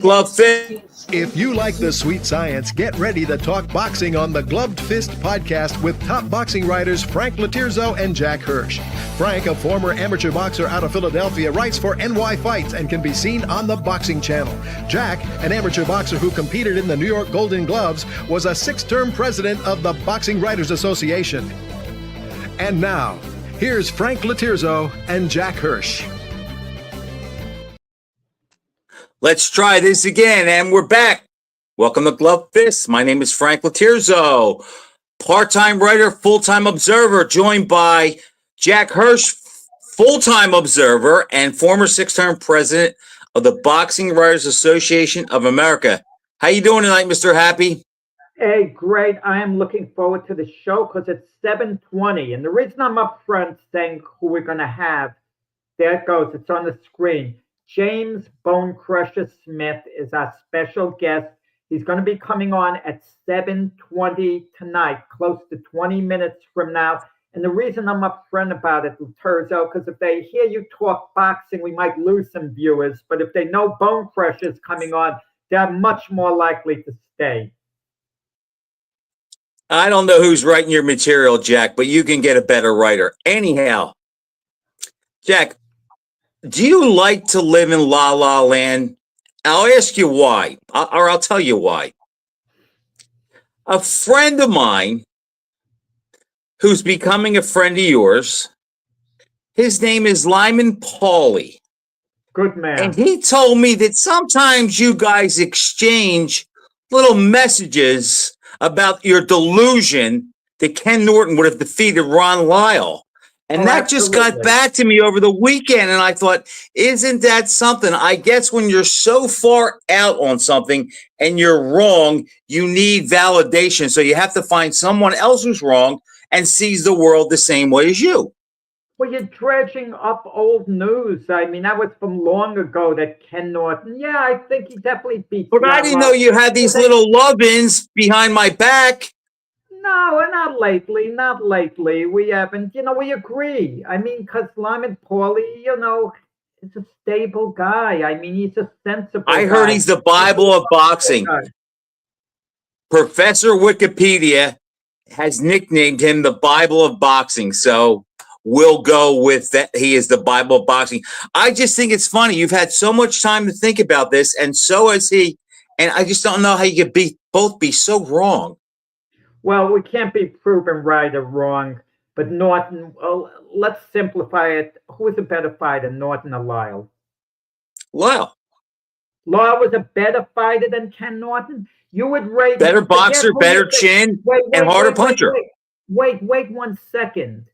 Glove Fit. If you like the sweet science, get ready to talk boxing on the Gloved Fist podcast with top boxing writers Frank Lotierzo and Jack Hirsch. Frank, a former amateur boxer out of Philadelphia, writes for NY Fights and can be seen on the Boxing Channel. Jack, an amateur boxer who competed in the New York Golden Gloves, was a 6-term president of the Boxing Writers Association. And now, here's Frank Lotierzo and Jack Hirsch. Let's try this again, and we're back. Welcome to Glove Fist. My name is Frank Lotierzo, part-time writer, full-time observer, joined by Jack Hirsch, full-time observer, and former 6-term president of the Boxing Writers Association of America. How you doing tonight, Mr. Happy? Hey, great. I am looking forward to the show because it's 7:20. And the reason I'm up front saying who we're going to have, there it goes. It's on the screen. James Bonecrusher Smith is our special guest. He's going to be coming on at 7:20 tonight, close to 20 minutes from now. And the reason I'm upfront about it, Lotierzo, because if they hear you talk boxing, we might lose some viewers. But if they know Bonecrusher's coming on, they're much more likely to stay. I don't know who's writing your material, Jack, but you can get a better writer. Anyhow, Jack, do you like to live in La La Land? I'll ask you why, or I'll tell you why. A friend of mine who's becoming a friend of yours, his name is Lyman Pauly. Good man. And he told me that sometimes you guys exchange little messages about your delusion that Ken Norton would have defeated Ron Lyle. And that just got back to me over the weekend. And I thought, isn't that something? I guess when you're so far out on something and you're wrong, you need validation. So you have to find someone else who's wrong and sees the world the same way as you. Well, you're dredging up old news. I mean, that was from long ago that Ken Norton. Yeah, I think he definitely beat. But I didn't know you had these little love-ins behind my back. No, not lately. Not lately. We haven't. We agree. I mean, because Lyman Pauly, is a stable guy. I mean, he's a sensible guy. I heard he's the Bible of boxing. Professor Wikipedia has nicknamed him the Bible of boxing. So we'll go with that. He is the Bible of boxing. I just think it's funny. You've had so much time to think about this, and so has he. And I just don't know how you could both be so wrong. Well, we can't be proven right or wrong, but Norton, well, let's simplify it. Who is a better fighter, Norton or Lyle? Lyle. Lyle was a better fighter than Ken Norton? You would rate... Better boxer, better chin, and harder puncher. Wait 1 second.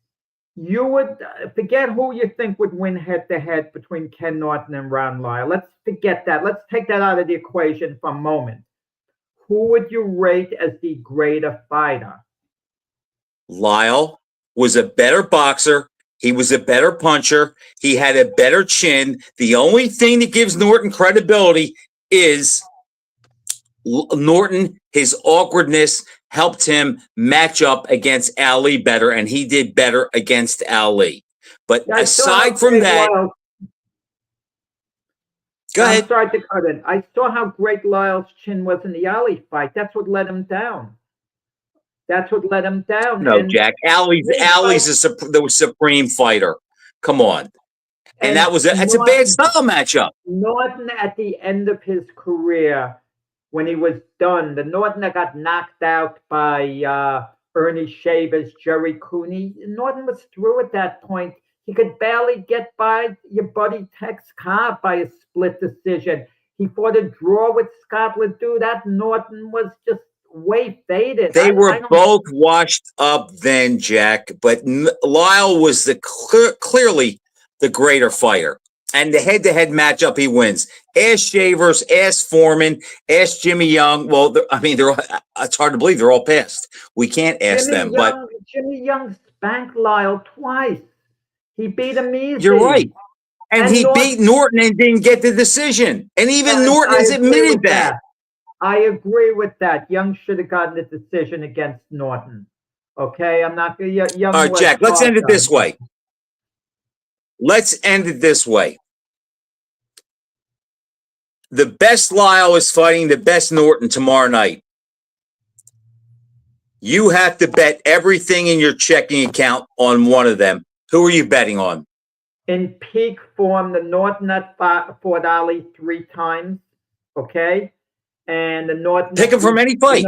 You would forget who you think would win head-to-head between Ken Norton and Ron Lyle. Let's forget that. Let's take that out of the equation for a moment. Who would you rate as the greater fighter? Lyle was a better boxer. He was a better puncher. He had a better chin. The only thing that gives Norton credibility is Norton, his awkwardness helped him match up against Ali better, and he did better against Ali. But aside from that... Go ahead. I'm sorry to cut in. I saw how great Lyle's chin was in the Ali fight. That's what let him down. No, and Jack. Ali's the supreme fighter. Come on. And that's a bad style matchup. Norton at the end of his career, when he was done, the Norton that got knocked out by Ernie Shavers, Jerry Cooney, Norton was through at that point. He could barely get by your buddy Tex Cobb by a split decision. He fought a draw with Scott Ledoux. That Norton was just way faded. They were both washed up then, Jack, but Lyle was clearly the greater fighter. And the head-to-head matchup, he wins. Ask Shavers, ask Foreman, ask Jimmy Young. Well, it's hard to believe they're all passed. We can't ask them. But Jimmy Young spanked Lyle twice. He beat him easy. You're right. And he beat Norton and didn't get the decision. And even Norton has admitted that. I agree with that. Young should have gotten the decision against Norton. Okay? I'm not going to... Young. All right, Jack, let's end it this way. Let's end it this way. The best Lyle is fighting the best Norton tomorrow night. You have to bet everything in your checking account on one of them. Who are you betting on? In peak form, the Norton that fought Ali 3 times, okay? And the Norton Pick him from any fight.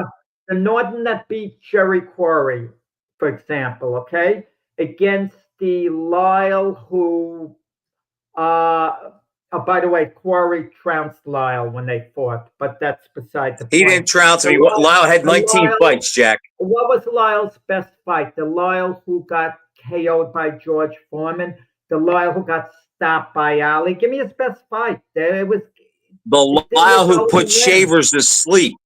the Norton that beat Jerry Quarry, for example, okay? Against the Lyle who, by the way, Quarry trounced Lyle when they fought, but that's beside the point. He didn't trounce me. Lyle had 19 fights, Jack. What was Lyle's best fight? The Lyle who got KO'd by George Foreman? The Lyle who got stopped by Ali? Give me his best fight. The Lyle who put Shavers to sleep.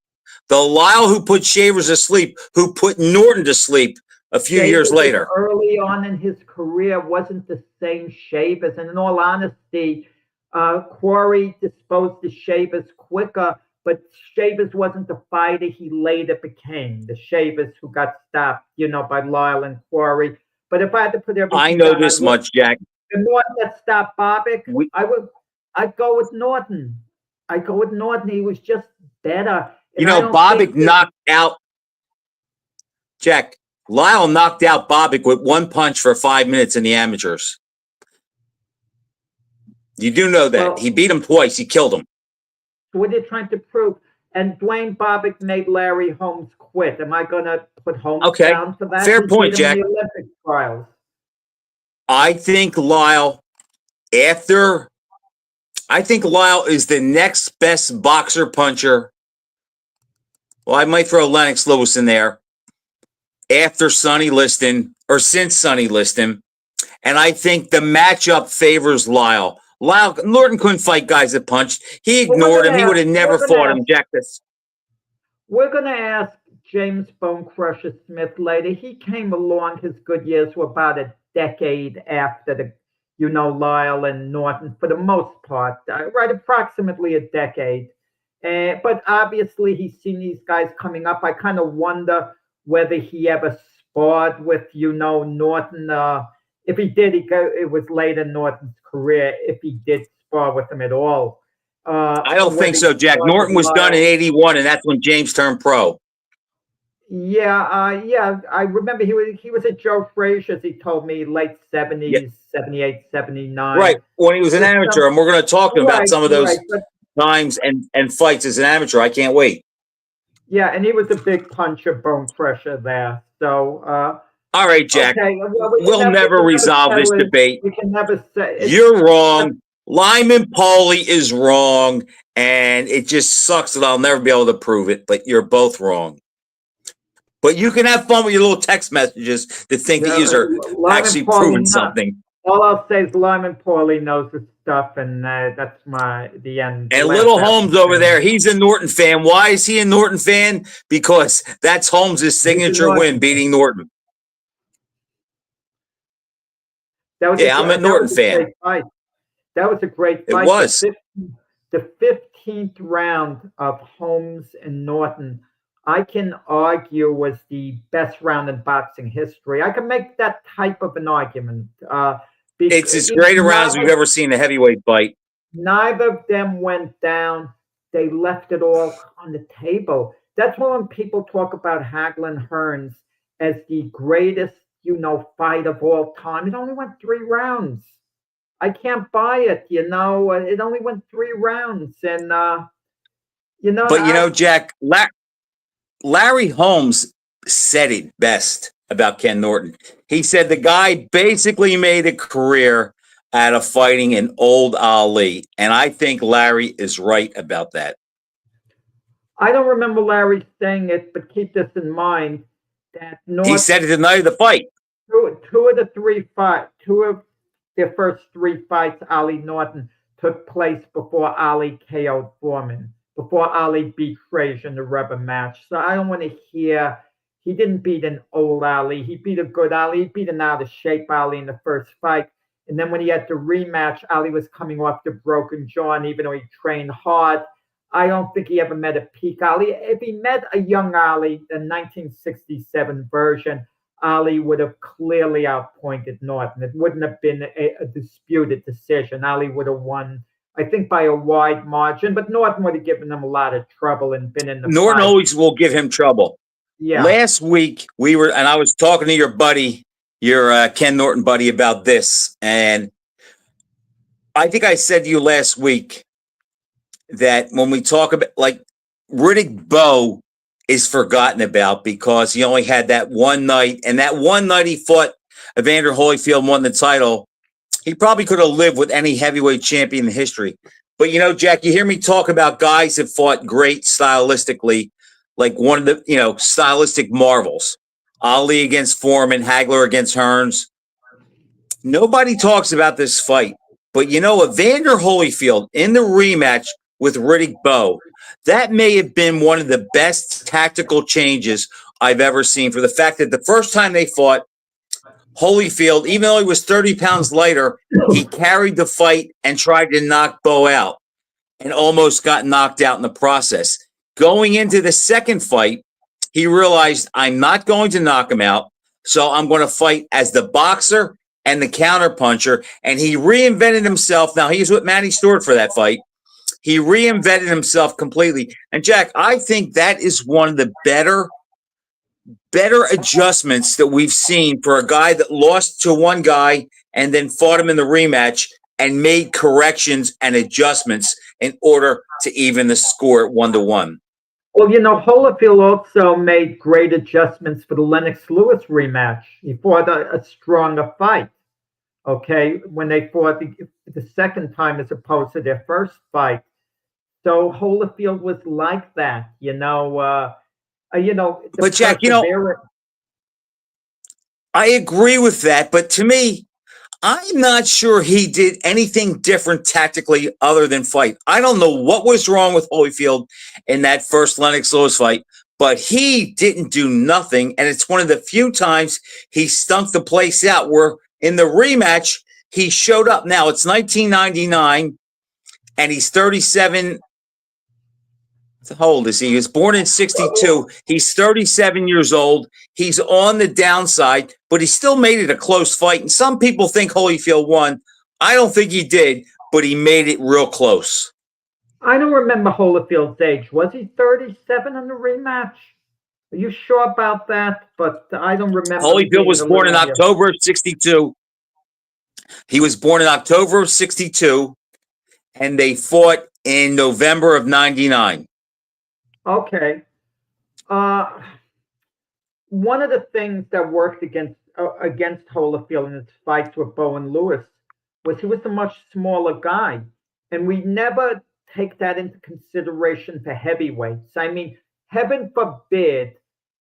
The Lyle who put Shavers to sleep, who put Norton to sleep a few years later. Early on in his career wasn't the same Shavers. And in all honesty, Quarry disposed of Shavers quicker, but Shavers wasn't the fighter he later became. The Shavers who got stopped, by Lyle and Quarry. But if I had to put everything I know this much, Jack. The Norton that stopped Bobbick, I'd go with Norton. He was just better. And Bobbick knocked out Jack. Lyle knocked out Bobbick with one punch for 5 minutes in the amateurs. You do know that. Well, he beat him twice. He killed him. What are you trying to prove? And Dwayne Bobbick made Larry Holmes quit. Am I going to put Holmes down for that? Fair point, Jack. The Olympic trials. I think Lyle is the next best boxer puncher. Well, I might throw Lennox Lewis in there after Sonny Liston or since Sonny Liston. And I think the matchup favors Lyle. Norton couldn't fight guys that punched. He ignored him. He would have never fought him, Jack. We're going to ask James Bonecrusher Smith later. He came along, his good years were about a decade after Lyle and Norton for the most part, right? Approximately a decade. But obviously he's seen these guys coming up. I kind of wonder whether he ever sparred with, Norton. If he did, it was late in Norton's career. If he did spar with him at all. I don't think so, Jack. Norton was done in 81, and that's when James turned pro. Yeah. I remember he was at Joe Frazier's, he told me, late 70s, 78, 79. Right, when he was an amateur, and we're going to talk about some of those times and fights as an amateur. I can't wait. Yeah, and he was a big puncher, Bonecrusher there. So, all right, Jack. Okay. We'll never resolve this debate. We can never say you're wrong. Lyman Pauly is wrong, and it just sucks that I'll never be able to prove it. But you're both wrong. But you can have fun with your little text messages to think that you are actually proving something. All I'll say is Lyman Pauly knows his stuff, and that's the end. And little Holmes over there, he's a Norton fan. Why is he a Norton fan? Because that's Holmes' signature win, beating Norton. I'm a Norton fan. That was a great fight. It was. The 15th round of Holmes and Norton, I can argue, was the best round in boxing history. I can make that type of an argument. It's as great a round as we've ever seen a heavyweight fight. Neither of them went down. They left it all on the table. That's why when people talk about Hagler and Hearns as the greatest, fight of all time, it only went 3 rounds. I can't buy it, it only went 3 rounds. And, But, Jack, Larry Holmes said it best about Ken Norton. He said the guy basically made a career out of fighting an old Ali. And I think Larry is right about that. I don't remember Larry saying it, but keep this in mind. That he said it the night of the fight. Two of their first 3 fights, Ali Norton, took place before Ali KO'd Foreman, before Ali beat Frazier in the rubber match. So I don't want to hear he didn't beat an old Ali. He beat a good Ali. He beat an out-of-shape Ali in the first fight. And then when he had the rematch, Ali was coming off the broken jaw, and even though he trained hard, I don't think he ever met a peak Ali. If he met a young Ali, the 1967 version, Ali would have clearly outpointed Norton. It wouldn't have been a disputed decision. Ali would have won I think by a wide margin, but Norton would have given them a lot of trouble and been in the Norton fight. always will give him trouble. Yeah. Last week and I was talking to your buddy, your Ken Norton buddy, about this, and I think I said to you last week that when we talk about like Riddick Bowe is forgotten about because he only had that one night, and that one night he fought Evander Holyfield and won the title. He probably could have lived with any heavyweight champion in history. But Jack, you hear me talk about guys that fought great stylistically, like one of the stylistic marvels. Ali against Foreman, Hagler against Hearns. Nobody talks about this fight. But Evander Holyfield in the rematch with Riddick Bowe, that may have been one of the best tactical changes I've ever seen, for the fact that the first time they fought, Holyfield, even though he was 30 pounds lighter, he carried the fight and tried to knock Bowe out and almost got knocked out in the process. Going into the second fight, he realized, I'm not going to knock him out, so I'm going to fight as the boxer and the counterpuncher, and he reinvented himself. Now, he's with Manny Stewart for that fight. He reinvented himself completely. And, Jack, I think that is one of the better adjustments that we've seen for a guy that lost to one guy and then fought him in the rematch and made corrections and adjustments in order to even the score at 1-1. Well, Holyfield also made great adjustments for the Lennox Lewis rematch. He fought a stronger fight, okay, when they fought the second time as opposed to their first fight. So Holyfield was like that, But Jack, I agree with that. But to me, I'm not sure he did anything different tactically other than fight. I don't know what was wrong with Holyfield in that first Lennox Lewis fight, but he didn't do nothing. And it's one of the few times he stunk the place out, where in the rematch, he showed up. Now, it's 1999, and he's 37. How old is he? He was born in 62. He's 37 years old. He's on the downside, but he still made it a close fight. And some people think Holyfield won. I don't think he did, but he made it real close. I don't remember Holyfield's age. Was he 37 in the rematch? Are you sure about that? But I don't remember. Holyfield was born in October of 62. He was born in October of 62, and they fought in November of 99. Okay. One of the things that worked against Holyfield in his fights with Bowe and Lewis was he was a much smaller guy, and we never take that into consideration for heavyweights. I mean, heaven forbid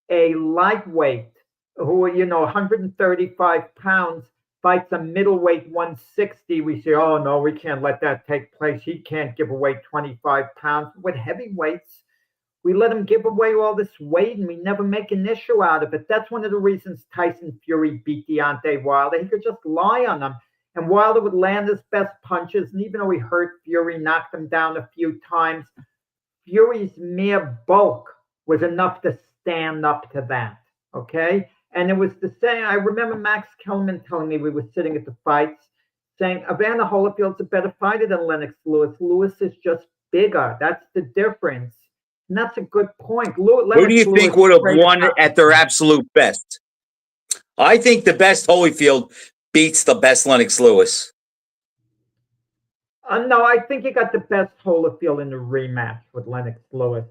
a lightweight who, 135 pounds fights a middleweight 160. We say, oh no, we can't let that take place. He can't give away 25 pounds. With heavyweights, we let him give away all this weight, and we never make an issue out of it. That's one of the reasons Tyson Fury beat Deontay Wilder. He could just lie on him, and Wilder would land his best punches. And even though he hurt Fury, knocked him down a few times, Fury's mere bulk was enough to stand up to that, okay? And it was the same. I remember Max Kellerman telling me, we were sitting at the fights, saying, Evander Holyfield's a better fighter than Lennox Lewis. Lewis is just bigger. That's the difference. And that's a good point. Who do you think would have won at their absolute best? I think the best Holyfield beats the best Lennox Lewis. No, I think he got the best Holyfield in the rematch with Lennox Lewis.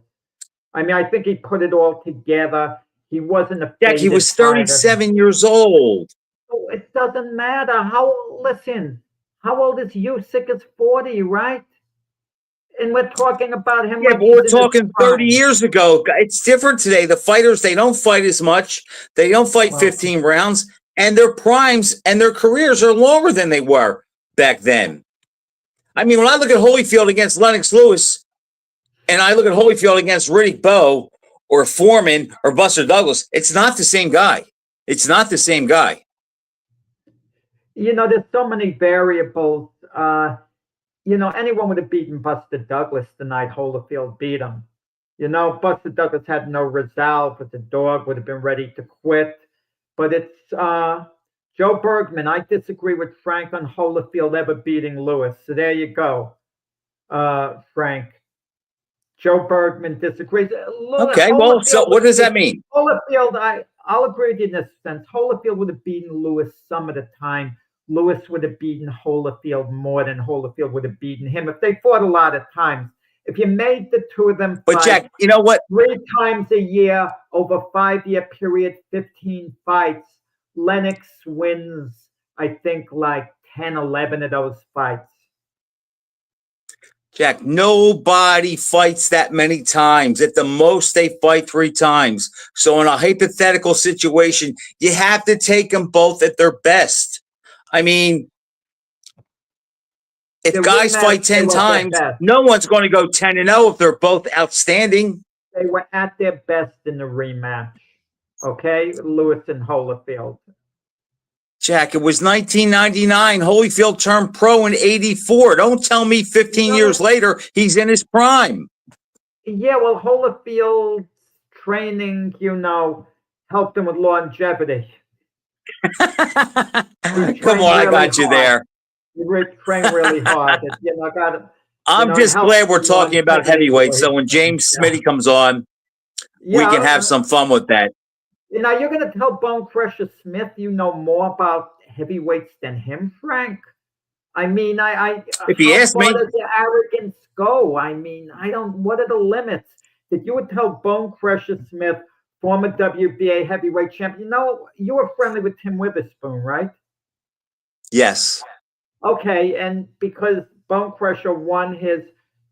I mean, I think he put it all together. He wasn't a Jack, he was 37 years old. Oh, it doesn't matter. How old is Usyk? Is 40, right? And we're talking about him. Yeah, but we're talking 30 years ago. It's different today. The fighters, they don't fight as much. They don't fight 15 rounds. And their primes and their careers are longer than they were back then. I mean, when I look at Holyfield against Lennox Lewis, and I look at Holyfield against Riddick Bowe or Foreman or Buster Douglas, it's not the same guy. It's not the same guy. There's so many variables. Anyone would have beaten Buster Douglas the night Holyfield beat him. Buster Douglas had no resolve, but the dog would have been ready to quit. But it's Joe Bergman. I disagree with Frank on Holyfield ever beating Lewis. So there you go. Frank. Joe Bergman disagrees. Okay, well, so what does that mean? Holyfield, I'll agree with you in this sense. Holyfield would have beaten Lewis some of the time. Lewis would have beaten Holyfield more than Holyfield would have beaten him if they fought a lot of times. If you made the two of them But fight Jack, you know what? 3 times a year over a 5-year period, 15 fights, Lennox wins, I think, like 10, 11 of those fights. Jack, nobody fights that many times. At the most, they fight 3 times. So in a hypothetical situation, you have to take them both at their best. I mean, if The guys rematch, fight they 10 were at their times, best. no one's going to go 10-0 if they're both outstanding. They were at their best in the rematch. Okay, Lewis and Holyfield. Jack, it was 1999. Holyfield turned pro in 84. Don't tell me 15 years later he's in his prime. Yeah, well, Holyfield's training, helped him with longevity. Come on, I got you there. He trained really hard. I'm just glad we're talking about heavyweights. So when James Smitty comes on, we can have some fun with that. Now you're going to tell Bonecrusher Smith you know more about heavyweights than him, Frank? I mean, if he asked me, how far does your arrogance go? I mean, what are the limits? That you would tell Bonecrusher Smith, former WBA heavyweight champion, you were friendly with Tim Witherspoon, right? Yes. Okay, and because Bonecrusher won his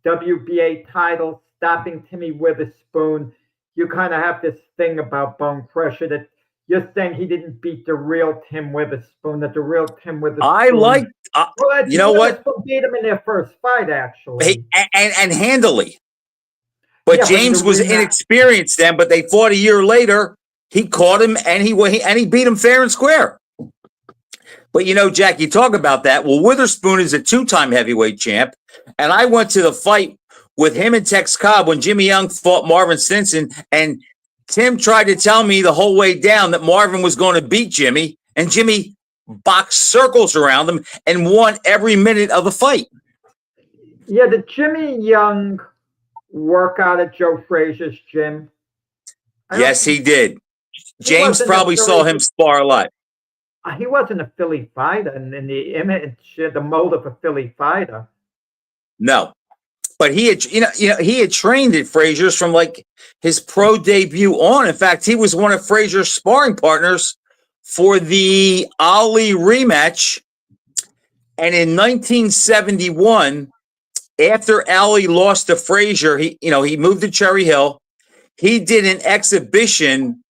WBA title, stopping Timmy Witherspoon, you kind of have this thing about Bonecrusher that you're saying he didn't beat the real Tim Witherspoon, that the real Tim Witherspoon. You know what? Beat him in their first fight, actually. And handily. But James was inexperienced then, but they fought a year later. He caught him and he beat him fair and square. But Jack, you talk about that. Well, Witherspoon is a 2-time heavyweight champ. And I went to the fight with him and Tex Cobb when Jimmy Young fought Marvin Stinson. And Tim tried to tell me the whole way down that Marvin was going to beat Jimmy. And Jimmy boxed circles around him and won every minute of the fight. Yeah, did Jimmy Young work out at Joe Frazier's gym? Yes, he did. James probably saw him spar a lot. He wasn't a Philly fighter in the image, the mold of a Philly fighter. No, but he had, he had trained at Frazier's from like his pro debut on. In fact, he was one of Frazier's sparring partners for the Ali rematch. And in 1971, after Ali lost to Frazier, he moved to Cherry Hill. He did an exhibition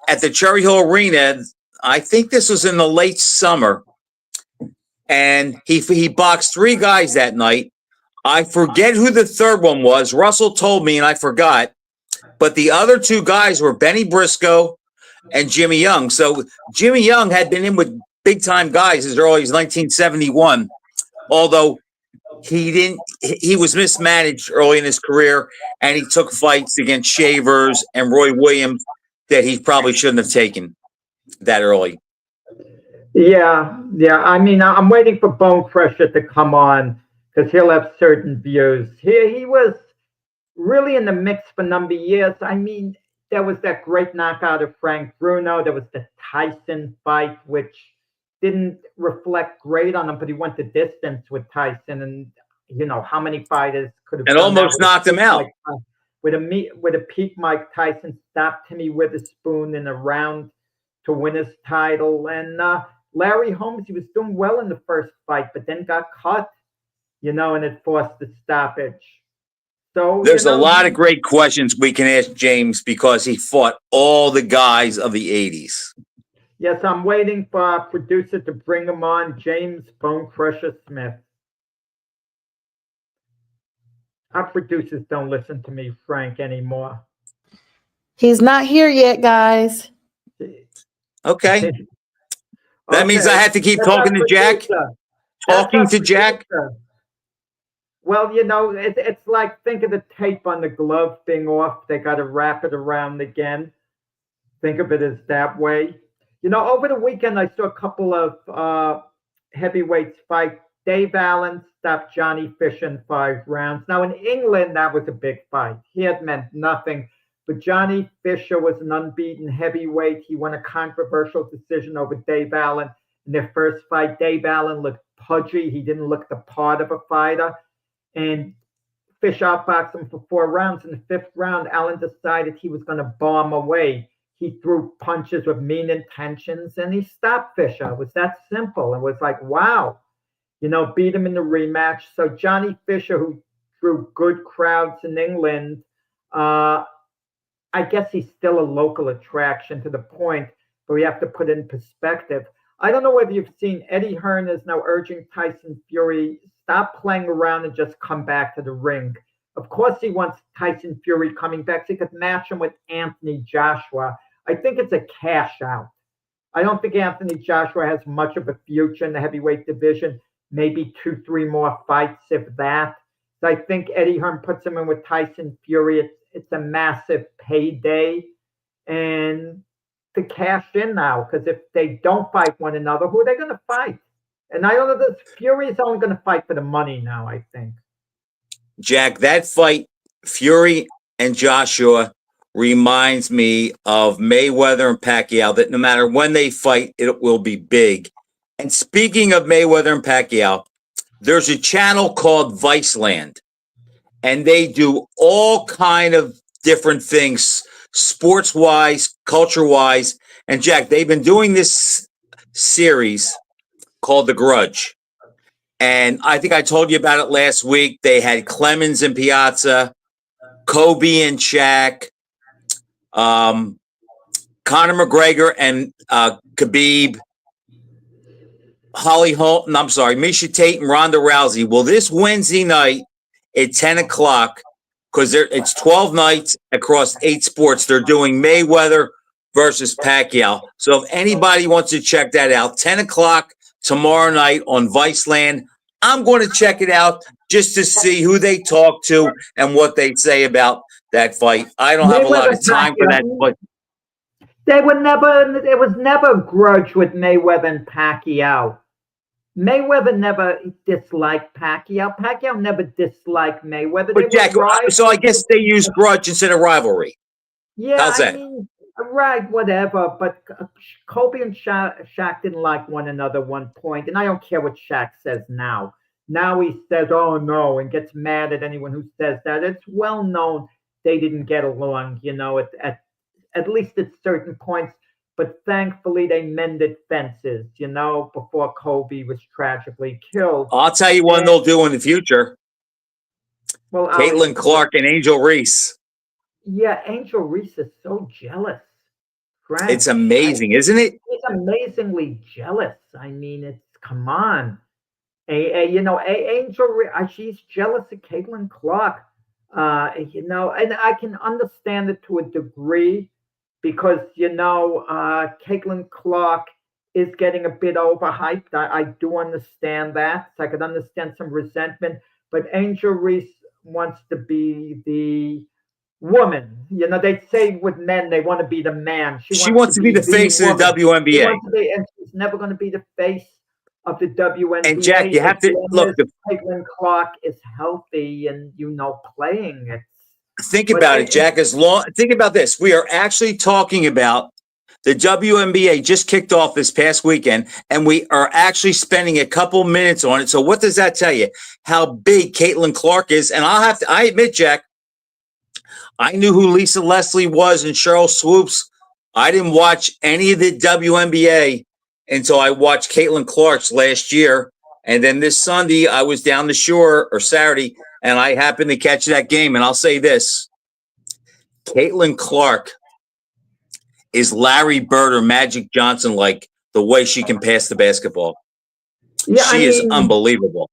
at the Cherry Hill Arena. I think this was in the late summer. And he boxed 3 guys that night. I forget who the third one was. Russell told me and I forgot. But the other 2 guys were Benny Briscoe and Jimmy Young. So Jimmy Young had been in with big time guys as early as 1971. Although he was mismanaged early in his career and he took fights against Shavers and Roy Williams that he probably shouldn't have taken that early. Yeah. I mean, I'm waiting for Bonecrusher to come on because he'll have certain views. He was really in the mix for a number of years. I mean, there was that great knockout of Frank Bruno. There was the Tyson fight, which didn't reflect great on him, but he went the distance with Tyson. And, how many fighters could have... And almost knocked him out. With a peak Mike Tyson stopped Timmy Witherspoon in a round to win his title. And Larry Holmes, he was doing well in the first fight, but then got cut, and it forced the stoppage. So there's a lot of great questions we can ask James because he fought all the guys of the 80s. Yes, I'm waiting for our producer to bring him on, James Bonecrusher Smith. Our producers don't listen to me, Frank, anymore. He's not here yet, guys. Okay. That means I have to keep talking to Jack? Talking to Jack? Well, it's like, think of the tape on the glove being off. They got to wrap it around again. Think of it as that way. Over the weekend, I saw a couple of heavyweights fight. Dave Allen stopped Johnny Fisher in 5 rounds. Now, in England, that was a big fight. He had meant nothing. But Johnny Fisher was an unbeaten heavyweight. He won a controversial decision over Dave Allen in their first fight. Dave Allen looked pudgy. He didn't look the part of a fighter. And Fisher outboxed him for 4 rounds. In the 5th round, Allen decided he was going to bomb away. He threw punches with mean intentions, and he stopped Fisher. It was that simple. It was like, wow, beat him in the rematch. So Johnny Fisher, who drew good crowds in England, I guess he's still a local attraction to the point where we have to put it in perspective. I don't know whether you've seen Eddie Hearn is now urging Tyson Fury, stop playing around and just come back to the ring. Of course, he wants Tyson Fury coming back so he could match him with Anthony Joshua. I think it's a cash out. I don't think Anthony Joshua has much of a future in the heavyweight division, maybe 2-3 more fights, if that. So I think Eddie Hearn puts him in with Tyson Fury. It's a massive payday, and to cash in now, because if they don't fight one another, who are they going to fight? And I don't know, this Fury is only going to fight for the money now, I think. Jack, that fight, Fury and Joshua, reminds me of Mayweather and Pacquiao, that no matter when they fight, it will be big. And speaking of Mayweather and Pacquiao, there's a channel called Viceland, and they do all kind of different things, sports-wise, culture-wise. And Jack, they've been doing this series called The Grudge. And I think I told you about it last week. They had Clemens and Piazza, Kobe and Shaq, Conor McGregor and Khabib, Holly Holm, Misha Tate and Ronda Rousey. Well, this Wednesday night at 10 o'clock, because it's 12 nights across 8 sports, they're doing Mayweather versus Pacquiao. So if anybody wants to check that out, 10 o'clock tomorrow night on Viceland, I'm going to check it out just to see who they talk to and what they say about that fight. I don't have a lot of time for that, but there was never a grudge with Mayweather and Pacquiao. Mayweather never disliked Pacquiao. Pacquiao never disliked Mayweather. But Jack, so I guess they use grudge instead of rivalry. Yeah, how's that? Right, whatever. But Kobe and Shaq didn't like one another at one point, and I don't care what Shaq says now. Now he says, "Oh no," and gets mad at anyone who says that. It's well known they didn't get along, at least at certain points. But thankfully, they mended fences, before Kobe was tragically killed. I'll tell you one they'll do in the future. Well, Caitlin Clark and Angel Reese. Yeah, Angel Reese is so jealous. Frank, it's amazing, isn't it? He's amazingly jealous. I mean, come on. Angel Reese, she's jealous of Caitlin Clark. And I can understand it to a degree, because Caitlin Clark is getting a bit overhyped. I do understand that. So I could understand some resentment. But Angel Reese wants to be the woman. They say with men they want to be the man. She wants to be the face of the WNBA. And she's never going to be the face of the WNBA. And Jack, you have to look. Caitlin Clark is healthy and playing it. Think about it, Jack. Think about this. We are actually talking about the WNBA just kicked off this past weekend, and we are actually spending a couple minutes on it. So what does that tell you? How big Caitlin Clark is? And I admit, Jack, I knew who Lisa Leslie was and Cheryl Swoops. I didn't watch any of the WNBA until I watched Caitlin Clark's last year. And then this Sunday, I was down the shore, or Saturday, and I happened to catch that game. And I'll say this, Caitlin Clark is Larry Bird or Magic Johnson, like the way she can pass the basketball. Yeah, she is unbelievable.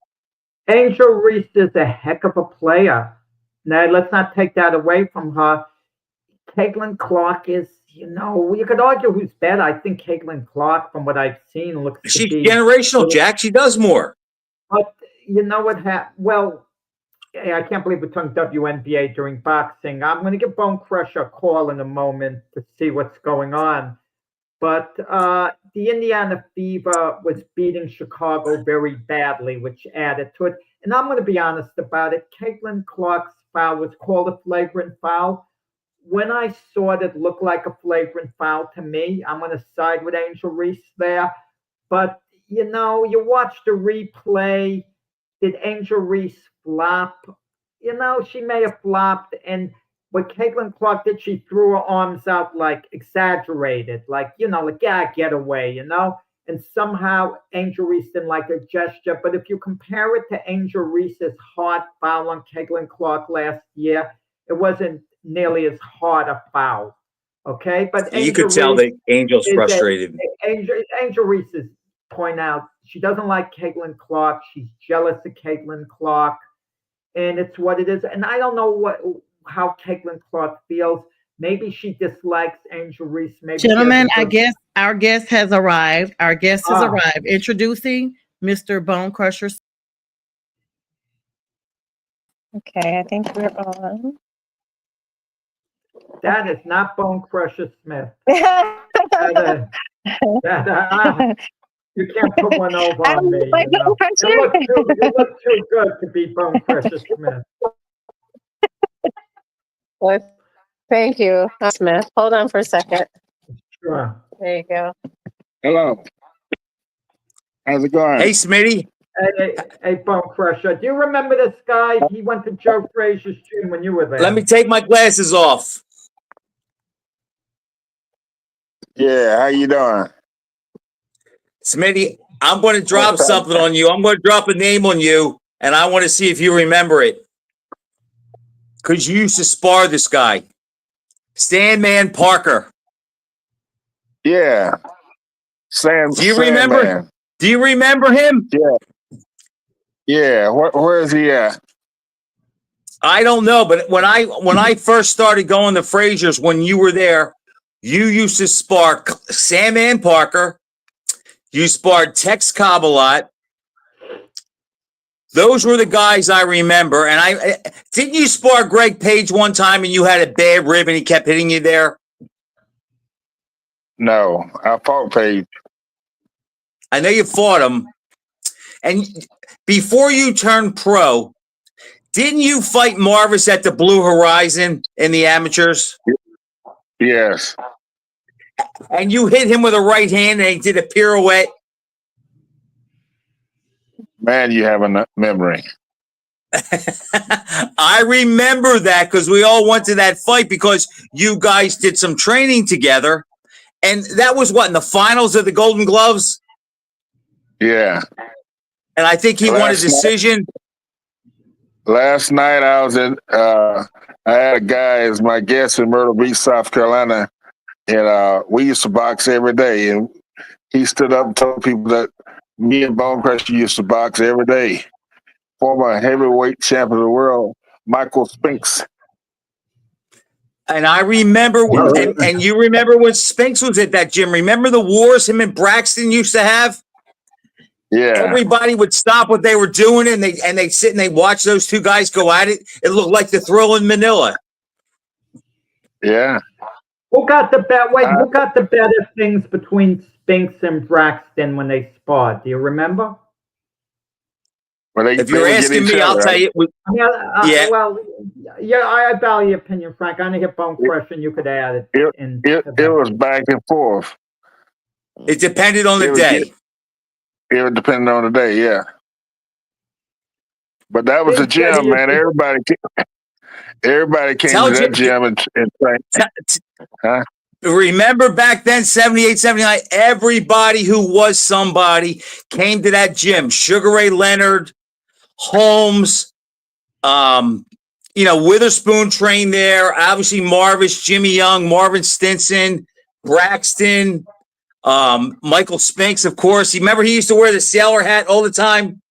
Angel Reese is a heck of a player. Now, let's not take that away from her. Caitlin Clark is, you could argue who's better. I think Caitlin Clark, from what I've seen, looks She's generational, Jack. She does more. But you know what happened? Well, I can't believe we're talking WNBA during boxing. I'm going to give Bonecrusher a call in a moment to see what's going on. But the Indiana Fever was beating Chicago very badly, which added to it. and I'm going to be honest about it. Caitlin Clark's foul was called a flagrant foul. When I saw it, it looked like a flagrant foul to me. I'm going to side with Angel Reese there. But, you know, you watch the replay. Did Angel Reese flop? You know, she may have flopped. And what Caitlin Clark did, she threw her arms out like exaggerated, like, you know, like, yeah, get away, you know? And somehow Angel Reese didn't like her gesture. But if you compare it to Angel Reese's hard foul on Caitlin Clark last year, it wasn't nearly as hard a foul. Okay, but You could tell that Angel's frustrated. Angel Reese is point out she doesn't like Caitlin Clark. She's jealous of Caitlin Clark, and it's what it is. And I don't know how Caitlin Clark feels. Maybe she dislikes Angel Reese. Maybe Gentlemen, I guess our guest has arrived. Our guest has arrived. Introducing Mr. Bonecrusher. Okay, I think we're on. That is not Bonecrusher Smith. You can't put one over on me. You know? You look too good to be Bonecrusher Smith. Well, thank you, Smith. Hold on for a second. Sure. There you go. Hello. How's it going? Hey, Smitty. Hey, Bonecrusher. Do you remember this guy? He went to Joe Frazier's gym when you were there. Let me take my glasses off. Yeah, how you doing? Smitty, I'm going to drop something on you. I'm going to drop a name on you, and I want to see if you remember it. Because you used to spar this guy. Sandman Parker. Yeah. Do you remember? Sandman. Do you remember him? Yeah. Yeah. Where is he at? I don't know, but when I first started going to Frazier's when you were there, you used to spar Sandman Parker. You sparred Tex Cobb a lot. Those were the guys I remember. And didn't you spar Greg Page one time and you had a bad rib and he kept hitting you there? No, I fought Page. I know you fought him. And before you turned pro, didn't you fight Marvis at the Blue Horizon in the amateurs? Yes. And you hit him with a right hand and he did a pirouette. Man, you have a memory. I remember that because we all went to that fight because you guys did some training together. And that was what, in the finals of the Golden Gloves? Yeah. And I think he won a decision. Last night I was in, I had a guy as my guest in Myrtle Beach, South Carolina. And we used to box every day. And he stood up and told people that me and Bonecrusher used to box every day. Former heavyweight champion of the world, Michael Spinks. And I remember, and you remember when Spinks was at that gym. Remember the wars him and Braxton used to have? Yeah. Everybody would stop what they were doing and they'd sit and they'd watch those two guys go at it. It looked like the Thrill in Manila. Yeah. Who got the who got the better things between Spinks and Braxton when they sparred? Do you remember? Well, if you're asking me, I'll tell you. Yeah. Well, yeah, I value your opinion, Frank. I need a Bonecrusher, and you could add it. It was back and forth. It depended on the day. It would depend on the day, yeah. But that was a gym, man. Everybody came to that gym and trained. Remember back then, 78, 79, everybody who was somebody came to that gym. Sugar Ray Leonard, Holmes, Witherspoon trained there. Obviously, Marvis, Jimmy Young, Marvin Stinson, Braxton, Michael Spinks, of course. You remember he used to wear the sailor hat all the time?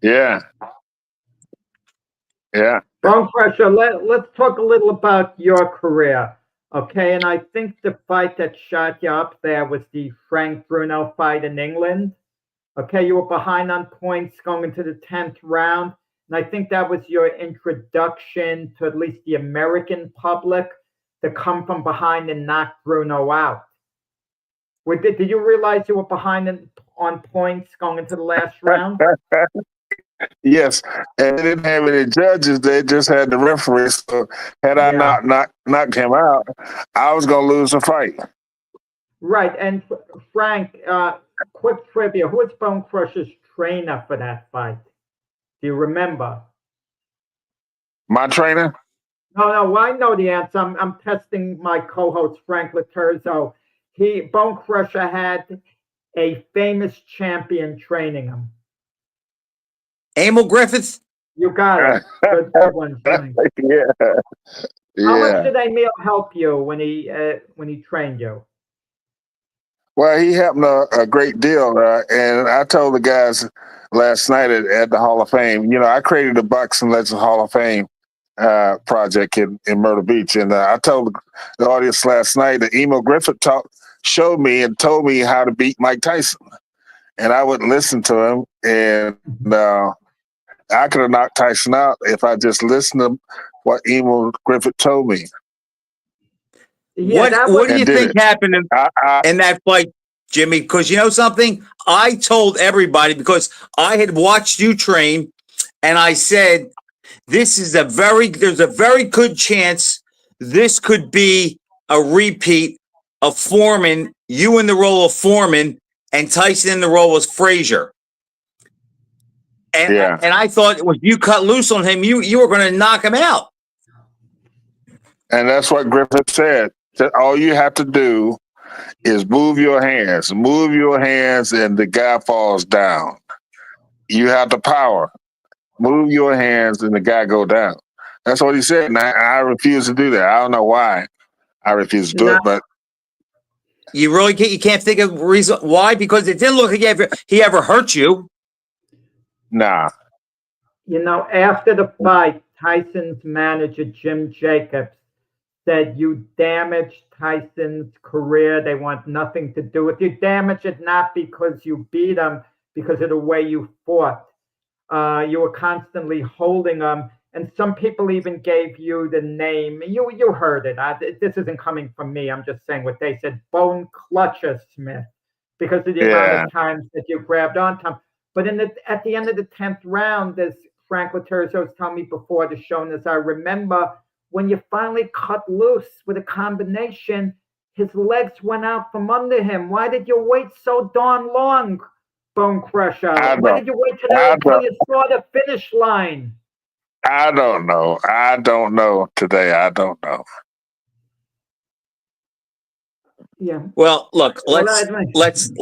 Yeah. Yeah. Bonecrusher, let's talk a little about your career. Okay, and I think the fight that shot you up there was the Frank Bruno fight in England. Okay, you were behind on points going into the 10th round. And I think that was your introduction to at least the American public to come from behind and knock Bruno out. Did you realize you were behind on points going into the last round? Yes, and they didn't have any judges. They just had the referees. So had I Yeah. not knocked him out, I was gonna lose the fight. Right. And Frank, quick trivia: who was Bonecrusher's trainer for that fight? Do you remember? My trainer? No, well, I know the answer. I'm testing my co-host Frank Lotierzo. Bonecrusher had a famous champion training him. Emil Griffith. You got it. Good one, Frank. Yeah. How much Yeah. did Emil help you when he trained you? Well, he helped me a great deal, and I told the guys last night at the Hall of Fame. You know, I created the Boxing Legends Hall of Fame project in Myrtle Beach, and I told the audience last night that Emil Griffith showed me and told me how to beat Mike Tyson, and I wouldn't listen to him, and I could have knocked Tyson out if I just listened to what Emil Griffith told me. Yeah, What do you did think it. happened in that fight, Jimmy? Because you know something, I told everybody because I had watched you train, and I said there's a very good chance this could be a repeat of Foreman, you in the role of Foreman, and Tyson in the role as Frazier. And and I thought when you cut loose on him, you were going to knock him out. And that's what Griffith said. That all you have to do is move your hands, and the guy falls down. You have the power. Move your hands, and the guy go down. That's what he said, and I refuse to do that. I don't know why I refuse to do it, but you really can't think of a reason why, because it didn't look like he ever hurt you. Nah. You know, after the fight, Tyson's manager Jim Jacobs said you damaged Tyson's career. They want nothing to do with you. Damage it not because you beat him, because of the way you fought. You were constantly holding him, and some people even gave you the name. You heard it. This isn't coming from me. I'm just saying what they said. Bonecrusher Smith, because of the amount of times that you grabbed onto him. But at the end of the 10th round, as Frank Lotierzo was telling me before the show, and as I remember, when you finally cut loose with a combination, his legs went out from under him. Why did you wait so darn long, Bonecrusher? Why did you wait until you saw the finish line? I don't know. I don't know today. I don't know. Yeah. Well, look, let's.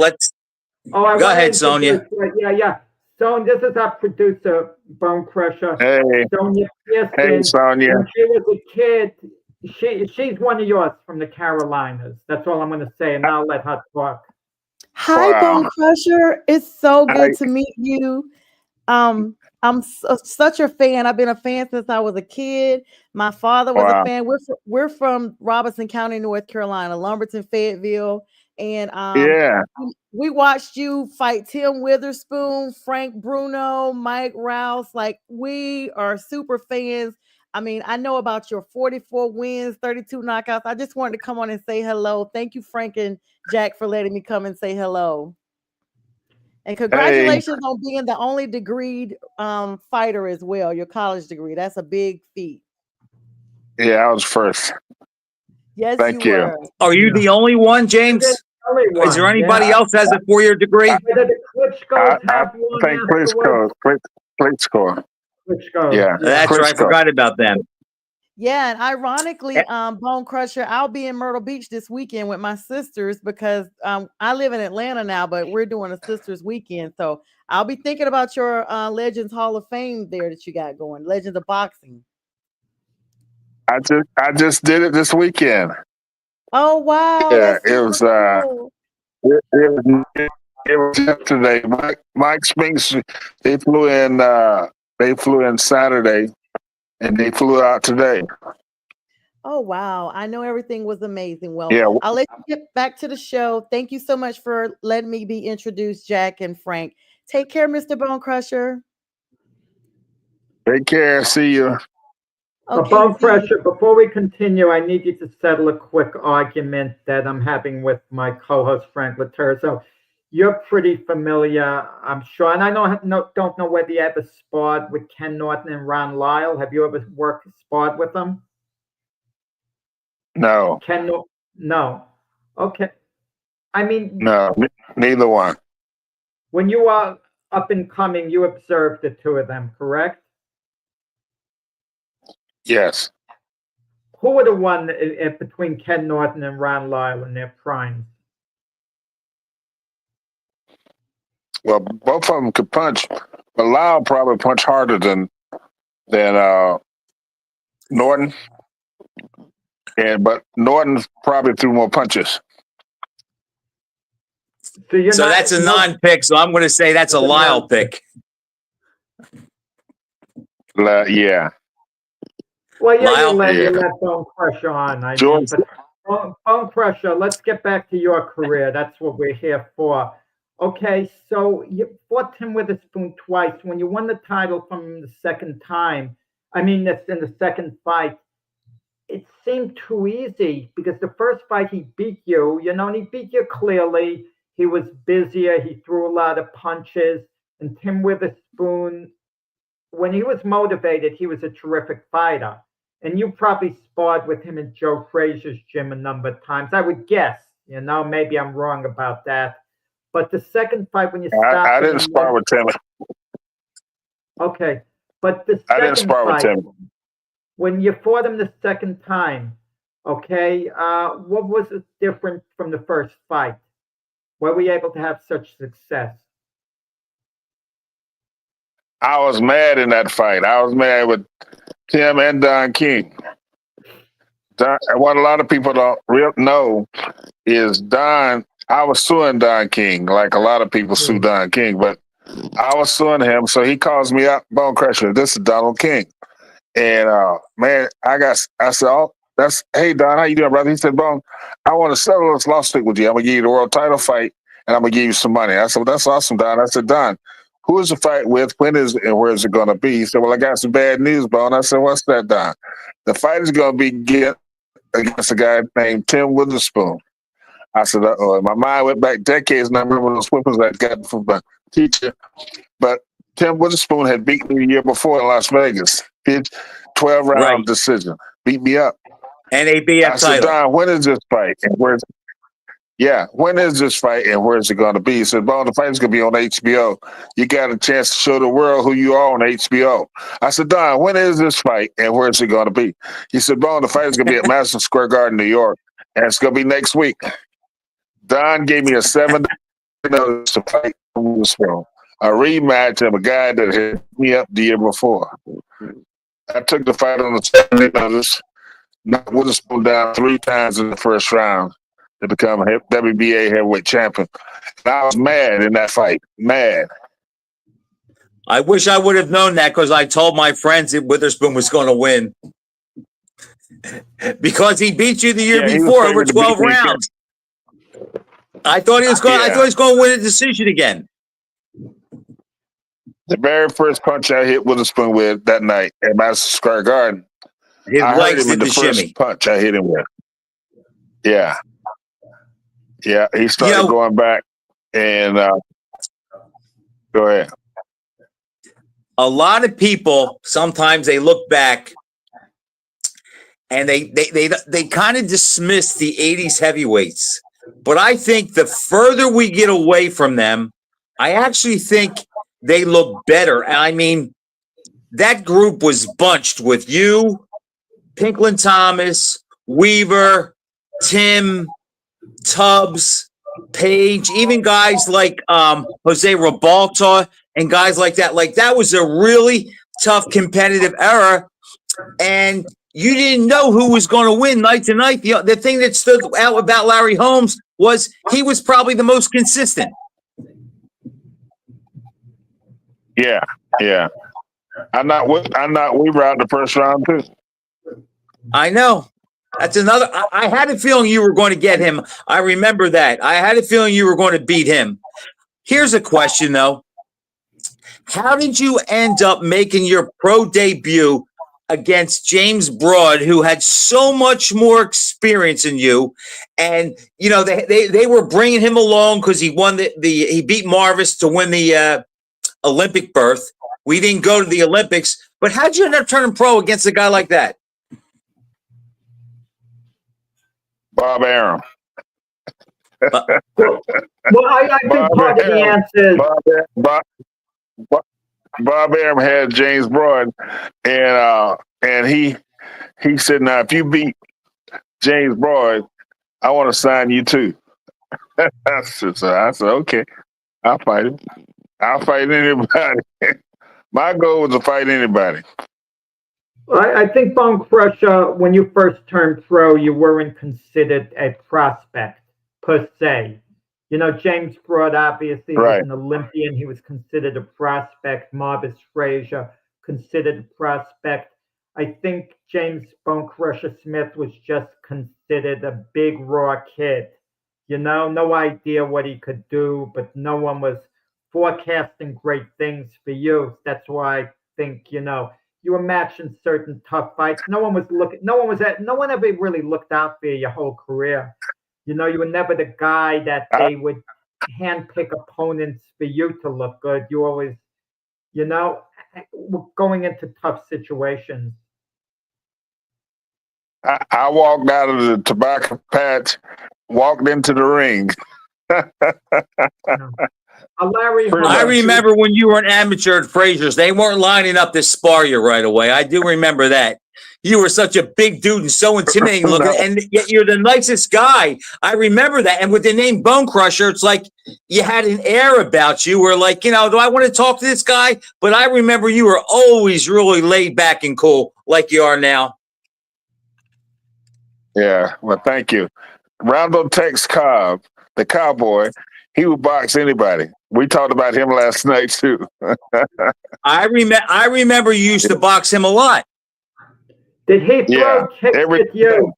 Oh, go ahead, Sonia. Yeah. So this is our producer, Bonecrusher. Hey. Sonia Pearson. Hey, Sonia. When she was a kid, she's one of yours from the Carolinas. That's all I'm going to say, and I'll let her talk. Hi, Bonecrusher. It's so good to meet you. I'm such a fan. I've been a fan since I was a kid. My father was a fan. We're from Robertson County, North Carolina, Lumberton, Fayetteville. And we watched you fight Tim Witherspoon, Frank Bruno, Mike Rouse. Like, we are super fans. I mean, I know about your 44 wins, 32 knockouts. I just wanted to come on and say hello. Thank you, Frank and Jack, for letting me come and say hello. And congratulations on being the only degreed fighter as well, your college degree. That's a big feat. Yeah, I was first. Yes, Thank you. were. Are you the only one, James? Is there anybody else that has a 4-year degree? I think Klitschko. Yeah, that's right. I forgot about them. Yeah, and ironically, Bonecrusher, I'll be in Myrtle Beach this weekend with my sisters because I live in Atlanta now, but we're doing a sisters weekend. So I'll be thinking about your Legends Hall of Fame there that you got going, Legends of Boxing. I just did it this weekend. Oh wow! Yeah, it was cool. it was yesterday. Mike Spinks, they flew in Saturday, and they flew out today. Oh wow! I know everything was amazing. Well, yeah. I'll let you get back to the show. Thank you so much for letting me be introduced, Jack and Frank. Take care, Mr. Bonecrusher. Take care. See you. Okay, Bonecrusher, before we continue, I need you to settle a quick argument that I'm having with my co-host, Frank Lotierzo. you're pretty familiar, I'm sure. And I don't know whether you ever sparred with Ken Norton and Ron Lyle. Have you ever sparred with them? No, No. Okay. I mean, no, neither one. when you are up and coming, you observed the two of them, correct? Yes. Who were the one between Ken Norton and Ron Lyle in their primes? Well, both of them could punch, but Lyle probably punched harder than Norton. But Norton probably threw more punches. So that's a non-pick. So I'm going to say that's a Lyle pick. Yeah. Well, yeah, Lyle, you let Bonecrusher on. Bonecrusher, let's get back to your career. That's what we're here for. Okay, so you fought Tim Witherspoon twice. When you won the title from him the second time, that's in the second fight, it seemed too easy because the first fight he beat you, and he beat you clearly. He was busier. He threw a lot of punches. And Tim Witherspoon, when he was motivated, he was a terrific fighter. And you probably sparred with him in Joe Frazier's gym a number of times. I would guess, maybe I'm wrong about that. But the second fight when you stopped, I didn't spar with Tim. Okay, but the I didn't second spar with fight, Tim. when you fought him the second time, okay, what was different from the first fight? Why were you able to have such success? I was mad in that fight. I was mad with Tim and Don King. What a lot of people don't know is Don. I was suing Don King, like a lot of people sue Don King, but I was suing him. So he calls me up, Bonecrusher. This is Donald King, and man, I said, oh, hey Don, how you doing, brother? He said, Bone, I want to settle this lawsuit with you. I'm gonna give you the world title fight, and I'm gonna give you some money. I said, well, that's awesome, Don. I said, Don, who is the fight with? When is it, and where is it gonna be? He said, well, I got some bad news, Bone. I said, what's that, Don? The fight is gonna be against a guy named Tim Witherspoon. I said, uh-oh. My mind went back decades, and I remember those whippings I got from my teacher. But Tim Witherspoon had beat me the year before in Las Vegas. 12-round decision. Beat me up. NABF I said, Don, when is this fight? And when is this fight and where's it going to be? He said, Bone, the fight's going to be on HBO. You got a chance to show the world who you are on HBO. I said, Don, when is this fight and where's it going to be? He said, Bone, the fight is going to be at Madison Square Garden, New York, and it's going to be next week. Don gave me a 7-day notice to fight Witherspoon, a rematch of a guy that hit me up the year before. I took the fight on the 7-day notice, knocked Witherspoon down 3 times in the first round to become a WBA heavyweight champion. And I was mad in that fight. Mad. I wish I would have known that because I told my friends that Witherspoon was going to win. Because he beat you the year before over 12 rounds. I thought he was going. I thought he was going to win a decision again. The very first punch I hit Witherspoon with that night at Madison Square Garden, his legs did the first shimmy. Punch I hit him with. Yeah, he started going back, and go ahead. A lot of people sometimes they look back and they kind of dismiss the 80s heavyweights. But I think the further we get away from them, I actually think they look better. I mean, that group was bunched with you, Pinklin Thomas, Weaver, Tim, Tubbs, Page, even guys like Jose Ribalta and guys like that. Like, that was a really tough competitive era. And you didn't know who was going to win night to night. The thing that stood out about Larry Holmes was he was probably the most consistent. Yeah. I knocked Weaver out in the first round too. I know. That's another. I had a feeling you were going to get him. I remember that. I had a feeling you were going to beat him. Here's a question though. How did you end up making your pro debut against James Broad, who had so much more experience than you, and they were bringing him along because he won he beat Marvis to win the Olympic berth. We didn't go to the Olympics, but how'd you end up turning pro against a guy like that? Bob Arum. Well, I think part of the answer is Bob Arum had James Broad, and he said, "Now, if you beat James Broad, I want to sign you too." I said, "Okay, I'll fight him. I'll fight anybody." My goal was to fight anybody. I think Bonecrusher, when you first turned pro, you weren't considered a prospect per se. James Broad obviously was an Olympian. He was considered a prospect. Marvis Frazier considered a prospect. I think James Bonecrusher Smith was just considered a big raw kid. No idea what he could do, but no one was forecasting great things for you. That's why I think, you were matching certain tough fights. No one ever really looked out for you your whole career. You were never the guy that they would handpick opponents for you to look good. You always, were going into tough situations. I walked out of the tobacco patch, walked into the ring. Larry, I remember when you were an amateur at Frazier's, they weren't lining up to spar you right away. I do remember that. You were such a big dude and so intimidating looking, and yet you're the nicest guy. I remember that. And with the name Bonecrusher, it's like you had an air about you where, like, do I want to talk to this guy? But I remember you were always really laid back and cool, like you are now. Yeah, well, thank you. Rondo Tex Cobb, the cowboy, he would box anybody. We talked about him last night too. I remember you used to box him a lot. Did he throw kicks at you?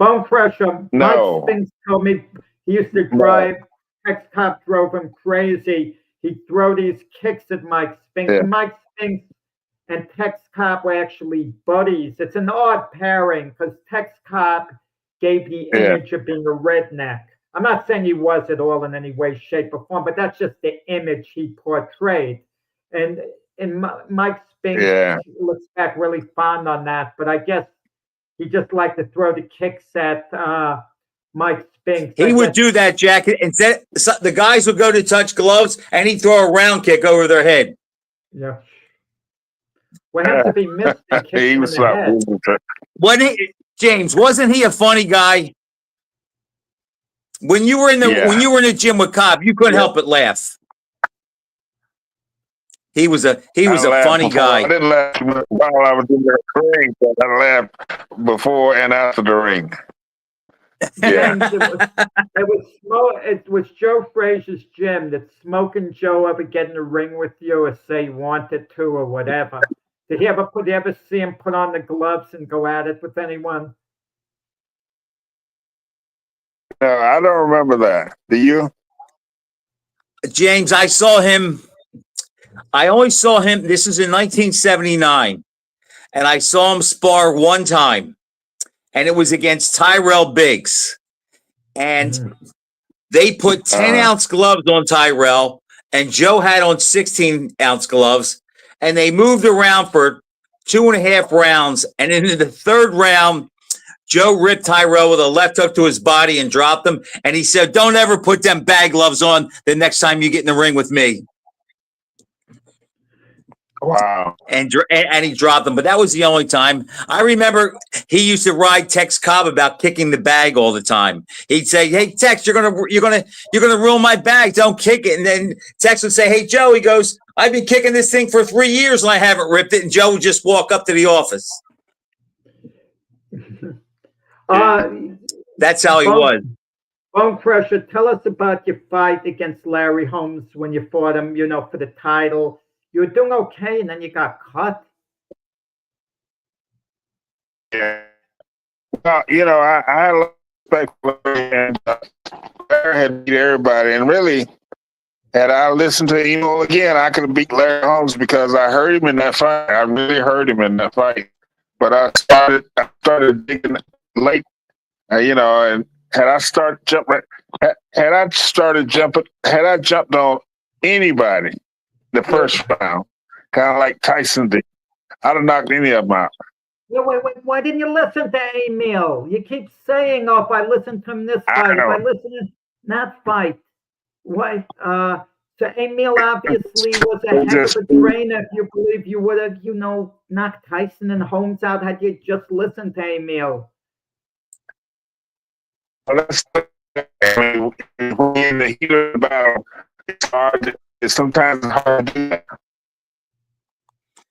Bonecrusher. No. Mike Spinks told me he used to drive. Tex Cobb drove him crazy. He'd throw these kicks at Mike Spinks. Yeah. Mike Spinks and Tex Cobb were actually buddies. It's an odd pairing because Tex Cobb gave the image of being a redneck. I'm not saying he was at all in any way, shape, or form, but that's just the image he portrayed. And Mike Spinks looks back really fond on that, but I guess he just liked to throw the kicks at Mike Spinks. He would do that, Jack. Instead, the guys would go to touch gloves, and he'd throw a round kick over their head. Yeah. What happened if he missed and kicked him in the head? James, wasn't he a funny guy? When you were in the gym with Cobb, you couldn't help but laugh. He was a funny guy. I didn't laugh while I was in the ring, but I laughed before and after the ring. Yeah. It was Joe Frazier's gym. Did Smoking Joe ever get in the ring with you or say he wanted to or whatever? Did you ever see him put on the gloves and go at it with anyone? No, I don't remember that. Do you? James, I only saw him, this is in 1979, and I saw him spar one time, and it was against Tyrell Biggs. And they put 10-ounce gloves on Tyrell, and Joe had on 16-ounce gloves, and they moved around for 2.5 rounds, and in the third round, Joe ripped Tyrell with a left hook to his body and dropped him. And he said, "Don't ever put them bag gloves on the next time you get in the ring with me." Wow. And he dropped them. But that was the only time. I remember he used to ride Tex Cobb about kicking the bag all the time. He'd say, "Hey, Tex, you're gonna ruin my bag. Don't kick it." And then Tex would say, "Hey, Joe," he goes, "I've been kicking this thing for 3 years and I haven't ripped it." And Joe would just walk up to the office. That's how he was. Bonecrusher, tell us about your fight against Larry Holmes when you fought him, for the title. You were doing okay, and then you got cut. Yeah. Well, I had respect for Larry, and Larry had beat everybody, and really, Had I listened to Emo again, I could have beat Larry Holmes because I heard him in that fight. I really heard him in that fight. But I started digging late, and had I jumped on anybody the first round, kind of like Tyson did, I'd have knocked any of them out. Wait, why didn't you listen to Emil? You keep saying, "Oh, if I listen to him this fight, if I listen to that fight." Why? So Emil obviously was a heck of a trainer. If you believe you would have, knocked Tyson and Holmes out had you just listened to Emil. Well, when you're in the heat of the battle, it's hard. Sometimes it's hard to do that.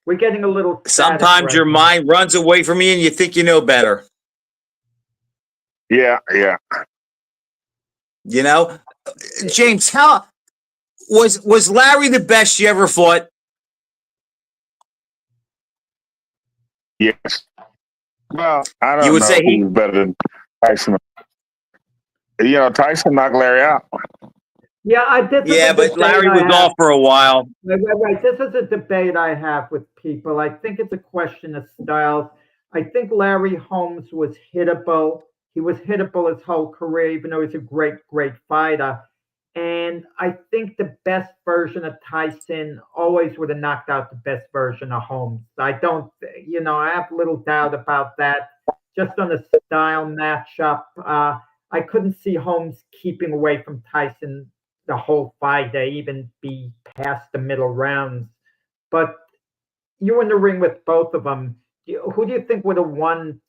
We're getting a little. Sometimes your mind runs away from you and you think you know better. Yeah. James, how was Larry the best you ever fought? Yes. Well, I don't You would know say who's better than Tyson. Tyson knocked Larry out. Yeah, but Larry was off for a while. Right. This is a debate I have with people. I think it's a question of styles. I think Larry Holmes was hittable. He was hittable his whole career, even though he's a great, great fighter. And I think the best version of Tyson always would have knocked out the best version of Holmes. I don't, I have little doubt about that. Just on a style matchup, I couldn't see Holmes keeping away from Tyson the whole fight, they even be past the middle rounds. But you were in the ring with both of them. Who do you think would have won,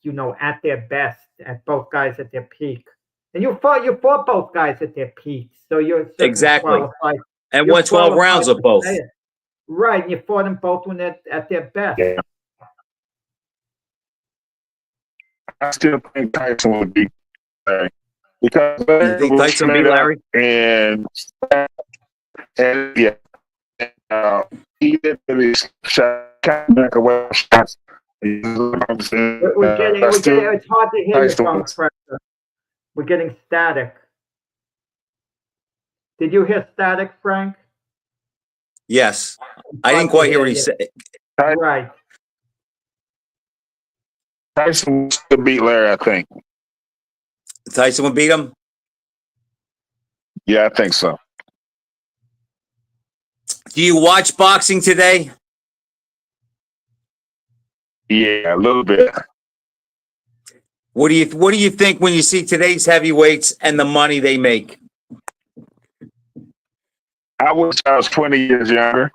at their best, at both guys at their peak? And you fought both guys at their peak, so you're exactly qualified. And won 12 rounds of both. Right, and you fought them both when they're at their best. Yeah. I still think Tyson would beat Larry. Because you think Tyson beat Larry? And yeah, he did really shot back away shots. It's hard to hear your phone pressure. We're getting static. Did you hear static, Frank? Yes. I didn't quite hear what he said. Right. Tyson would beat Larry, I think. Tyson would beat him? Yeah, I think so. Do you watch boxing today? Yeah, a little bit. What do you think when you see today's heavyweights and the money they make? I wish I was 20 years younger.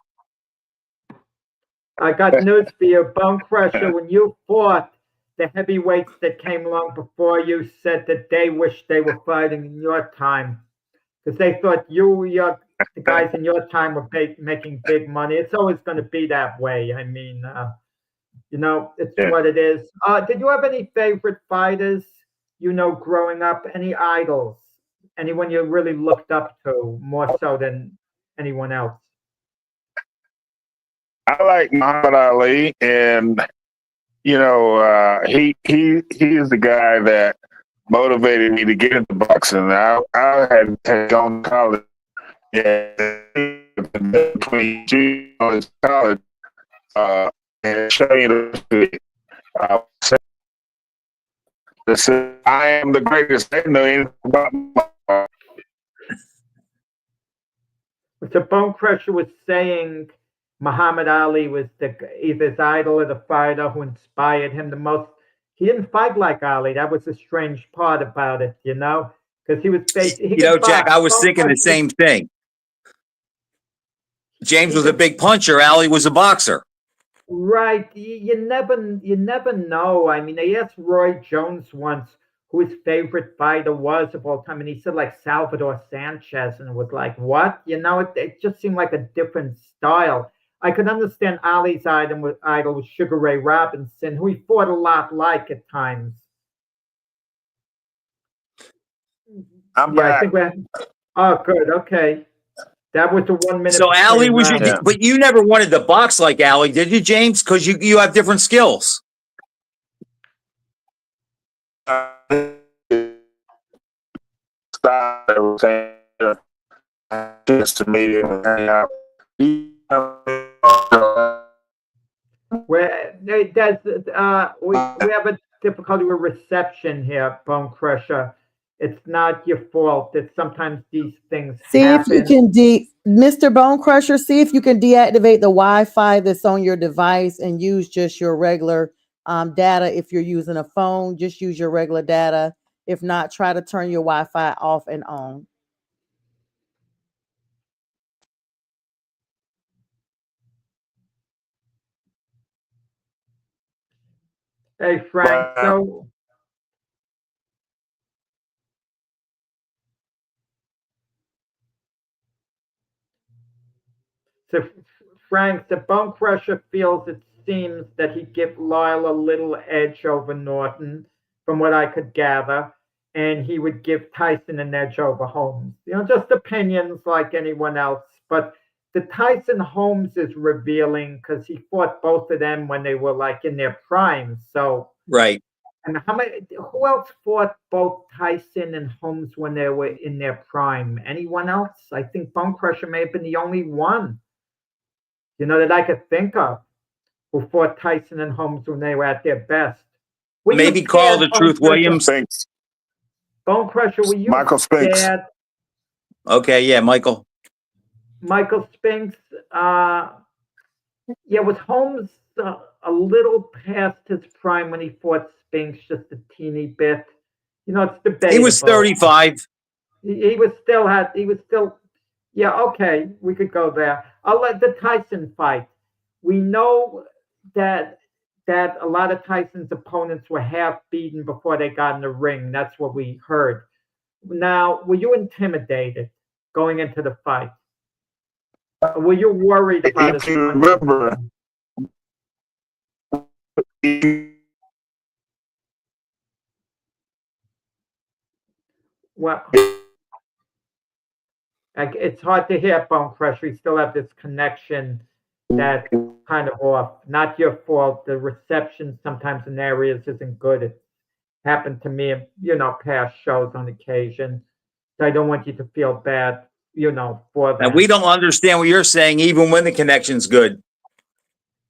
I got news for you, Bonecrusher. When you fought, the heavyweights that came along before you said that they wished they were fighting in your time because they thought the guys in your time were making big money. It's always going to be that way. I mean, it's what it is. Did you have any favorite fighters, growing up? Any idols? Anyone you really looked up to more so than anyone else? I like Muhammad Ali, and he is the guy that motivated me to get into boxing. I had gone to college, and between college and University, I am the greatest. They know anything about my. So Bonecrusher was saying Muhammad Ali was either his idol or the fighter who inspired him the most. He didn't fight like Ali. That was the strange part about it, because he was Jack, I was thinking the same thing. James was a big puncher. Ali was a boxer. Right. You never know. I mean, they asked Roy Jones once who his favorite fighter was of all time, and he said like Salvador Sanchez, and it was like, what? It just seemed like a different style. I could understand Ali's idol was Sugar Ray Robinson, who he fought a lot like at times. I'm back. Oh, good. Okay. That was the 1 minute. So Ali was but you never wanted to box like Ali, did you, James? Because you have different skills. Stop. chance to meet him and hang out. We have a difficulty with reception here, Bonecrusher. It's not your fault. It's sometimes these things See happen. if you can Mr. Bonecrusher, see if you can deactivate the Wi-Fi that's on your device and use just your regular data. If you're using a phone, just use your regular data. If not, try to turn your Wi-Fi off and on. Hey, Frank, so Frank, the Bonecrusher feels it seems that he'd give Lyle a little edge over Norton, from what I could gather, and he would give Tyson an edge over Holmes. Just opinions like anyone else. But the Tyson Holmes is revealing because he fought both of them when they were like in their prime. So Right. and who else fought both Tyson and Holmes when they were in their prime? Anyone else? I think Bonecrusher may have been the only one, that I could think of who fought Tyson and Holmes when they were at their best. Maybe Carl the Truth Williams. Spinks. Bonecrusher, were you Michael Spinks. scared? Okay, yeah, Michael. Michael Spinks. Was Holmes a little past his prime when he fought Spinks, just a teeny bit? It's debatable. He was 35. He was still. Yeah, okay, we could go there. I'll let the Tyson fight. We know that a lot of Tyson's opponents were half beaten before they got in the ring. That's what we heard. Now, were you intimidated going into the fight? Were you worried about If you remember, well, it's hard to hear, Bonecrusher. We still have this connection that's kind of off. Not your fault. The reception sometimes in areas isn't good. It happened to me, past shows on occasion. So I don't want you to feel bad, for that. And we don't understand what you're saying, even when the connection's good.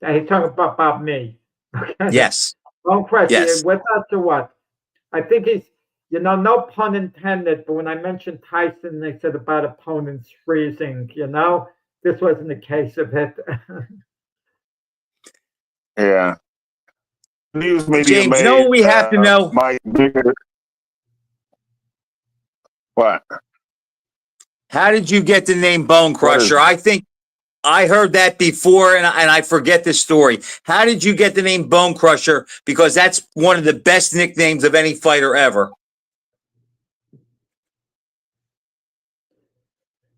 He's talking about me. Okay. Yes. Bonecrusher, Yes. with us or what? I think he's, no pun intended, but when I mentioned Tyson, they said about opponents freezing, This wasn't the case of it. yeah. News media James, made, no, we have to know. Mike bigger. What? How did you get the name Bonecrusher? I think I heard that before, and I forget the story. How did you get the name Bonecrusher? Because that's one of the best nicknames of any fighter ever.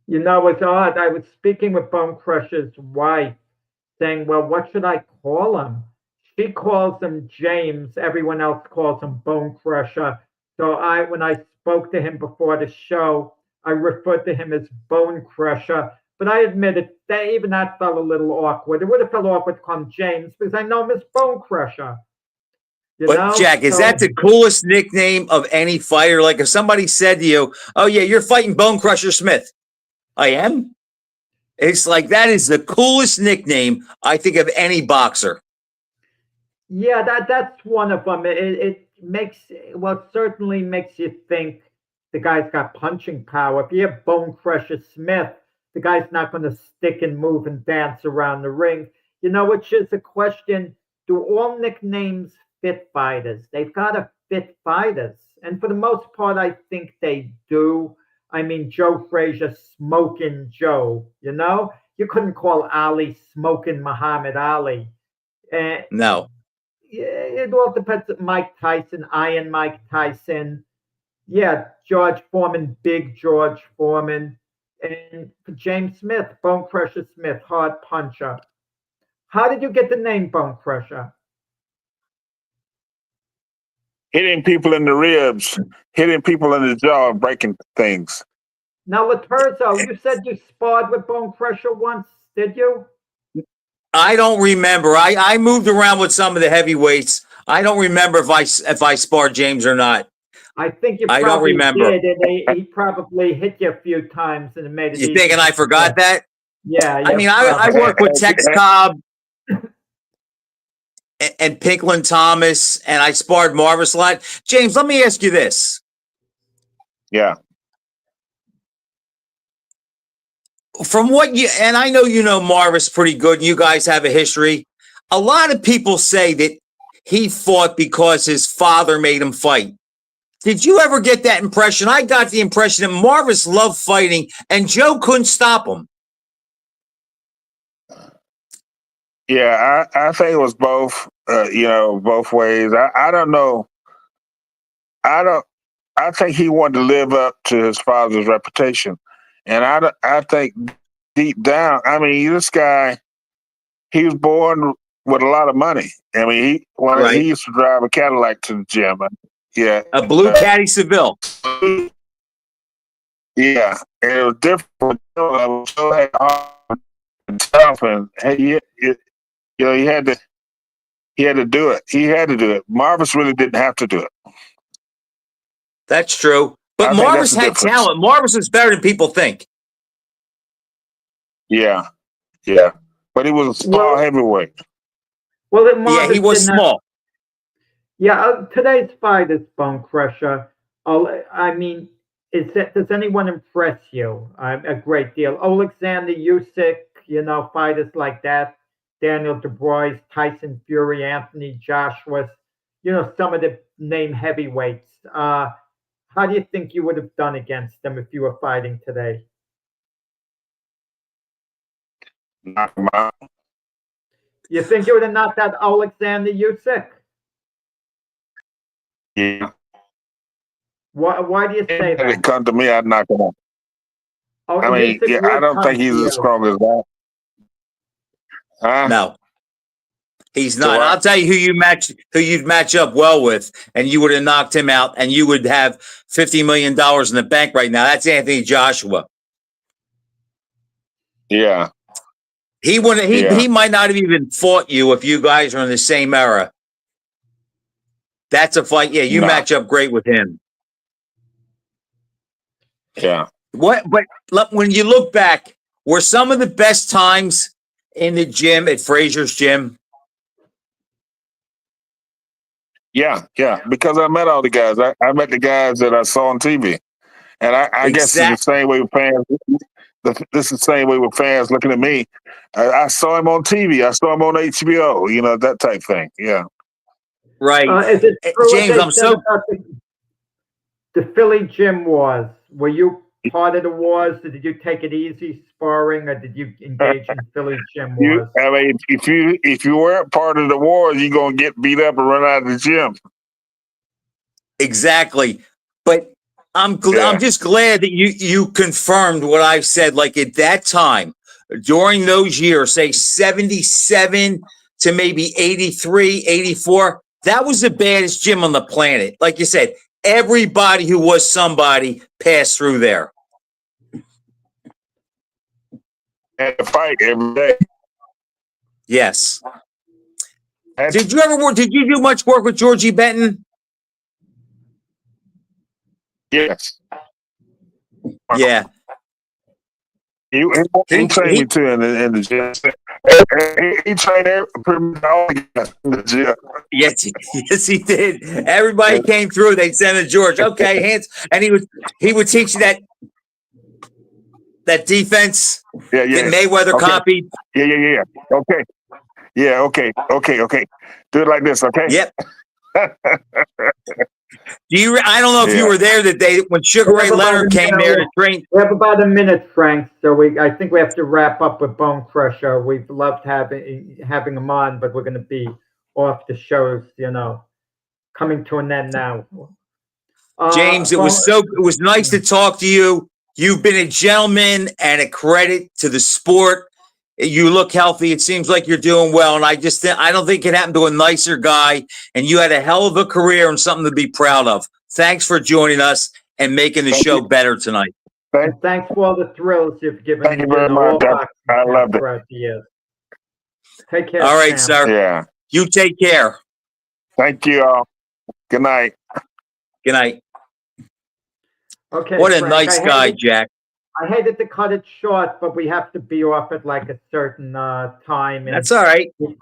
It's odd. I was speaking with Bonecrusher's wife, saying, well, what should I call him? She calls him James. Everyone else calls him Bonecrusher. So when I spoke to him before the show, I referred to him as Bonecrusher. But I admitted that even that felt a little awkward. It would have felt awkward to call him James because I know him as Bonecrusher. But Jack, is that the coolest nickname of any fighter? Like if somebody said to you, oh yeah, you're fighting Bonecrusher Smith. I am. It's like that is the coolest nickname I think of any boxer. Yeah, that's one of them. It certainly makes you think the guy's got punching power. If you have Bonecrusher Smith, the guy's not going to stick and move and dance around the ring. Which is a question, do all nicknames fit fighters? They've got to fit fighters. And for the most part, I think they do. I mean, Joe Frazier, Smoking Joe, You couldn't call Ali Smoking Muhammad Ali. No. It all depends. Mike Tyson, Iron Mike Tyson. Yeah, George Foreman, Big George Foreman. And James Smith, Bonecrusher Smith, hard puncher. How did you get the name Bonecrusher? Hitting people in the ribs, hitting people in the jaw, breaking things. Now, Lotierzo, you said you sparred with Bonecrusher once, did you? I don't remember. I moved around with some of the heavyweights. I don't remember if I sparred James or not. I think you I probably don't remember. did, and he probably hit you a few times, and it made it You easy. thinking I forgot that? Yeah, I mean, I work with Tex Cobb and Pinklin Thomas, and I sparred Marvis a lot. James, let me ask you this. Yeah. From what you, and I know you know Marvis pretty good, and you guys have a history. A lot of people say that he fought because his father made him fight. Did you ever get that impression? I got the impression that Marvis loved fighting, and Joe couldn't stop him. Yeah, I think it was both. Both ways. I don't know. I think he wanted to live up to his father's reputation, and I think deep down, I mean, this guy, he was born with a lot of money. I mean, he used to drive a Cadillac to the gym. Yeah, A blue Caddy Seville. Yeah, and it was different. So had hard and tough, and he had to do it. He had to do it. Marvis really didn't have to do it. That's true. But I think Marvis that's the had difference. talent. Marvis is better than people think. Yeah. But he was a small heavyweight. Well, Yeah, he was small. Today's fight is Bonecrusher. I mean, does anyone impress you a great deal? Alexander Usyk, fighters like that. Daniel Dubois, Tyson Fury, Anthony Joshua, some of the name heavyweights. How do you think you would have done against them if you were fighting today? Knock him out. You think you would have knocked out Alexander Usyk? Yeah. Why do you say that? If it come to me, I'd knock him out. Oh, I mean, I don't think he's as strong as that. Huh? No. He's not. I'll tell you who you'd match up well with, and you would have knocked him out, and you would have $50 million in the bank right now. That's Anthony Joshua. Yeah. He wouldn't. He might not have even fought you if you guys are in the same era. That's a fight. Yeah, you match up great with him. Yeah. But when you look back, were some of the best times in the gym at Frazier's gym? Yeah, because I met all the guys. I met the guys that I saw on TV, and I guess it's the same way with fans. This is the same way with fans looking at me. I saw him on TV. I saw him on HBO. That type thing. Yeah. Right. Is it true James, I'm so about the Philly gym wars? Were you part of the wars? Did you take it easy sparring, or did you engage in Philly gym wars? I mean, if you weren't part of the wars, you're gonna get beat up and run out of the gym. Exactly. But I'm just glad that you confirmed what I've said. Like at that time, during those years, say 77 to maybe 83, 84, that was the baddest gym on the planet. Like you said, everybody who was somebody passed through there. And to fight every day. Yes. Did you do much work with Georgie Benton? Yes. Yeah. He trained me too in the gym. He trained pretty much all the guys in the gym. Yes, he did. Everybody came through. They'd send to George. Okay, hands, and he would teach you that defense. Yeah. That Mayweather copied. Yeah. Okay. Yeah. Okay. Do it like this. Okay. Yep. I don't know if you were there that day when Sugar Ray Leonard came there to train. We have about a minute, Frank. So I think we have to wrap up with Bonecrusher. We've loved having him on, but we're going to be off the shows, coming to an end now. James, it was nice to talk to you. You've been a gentleman and a credit to the sport. You look healthy. It seems like you're doing well. And I don't think it happened to a nicer guy. And you had a hell of a career and something to be proud of. Thanks for joining us and making the show better tonight. Thanks for all the thrills you've given. Thank you very much. I loved it. Throughout the years. Take care. All right, Sam. sir. Yeah. You take care. Thank you all. Good night. Good night. Okay, What a Frank, nice guy, Jack. I hated to cut it short, but we have to be off at like a certain time. And That's all right. we've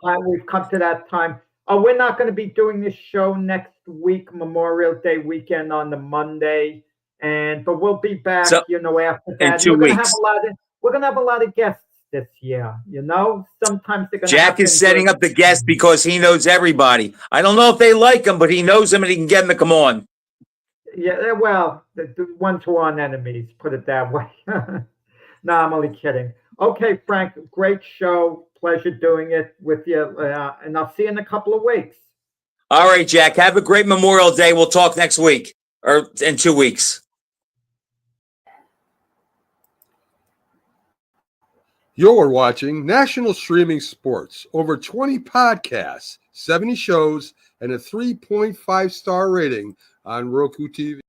come to that time. Oh, we're not going to be doing this show next week, Memorial Day weekend on the Monday, but we'll be back, So, after that. in And 2 weeks. we're gonna have a lot of guests this year. Sometimes they're gonna. Jack is setting up the guest because he knows everybody. I don't know if they like him, but he knows them and he can get them to come on. Yeah, well, the ones who aren't enemies, put it that way. No, I'm only kidding. Okay, Frank, great show. Pleasure doing it with you. And I'll see you in a couple of weeks. All right, Jack. Have a great Memorial Day. We'll talk next week or in 2 weeks. You're watching National Streaming Sports. Over 20 podcasts, 70 shows, and a 3.5-star rating on Roku TV.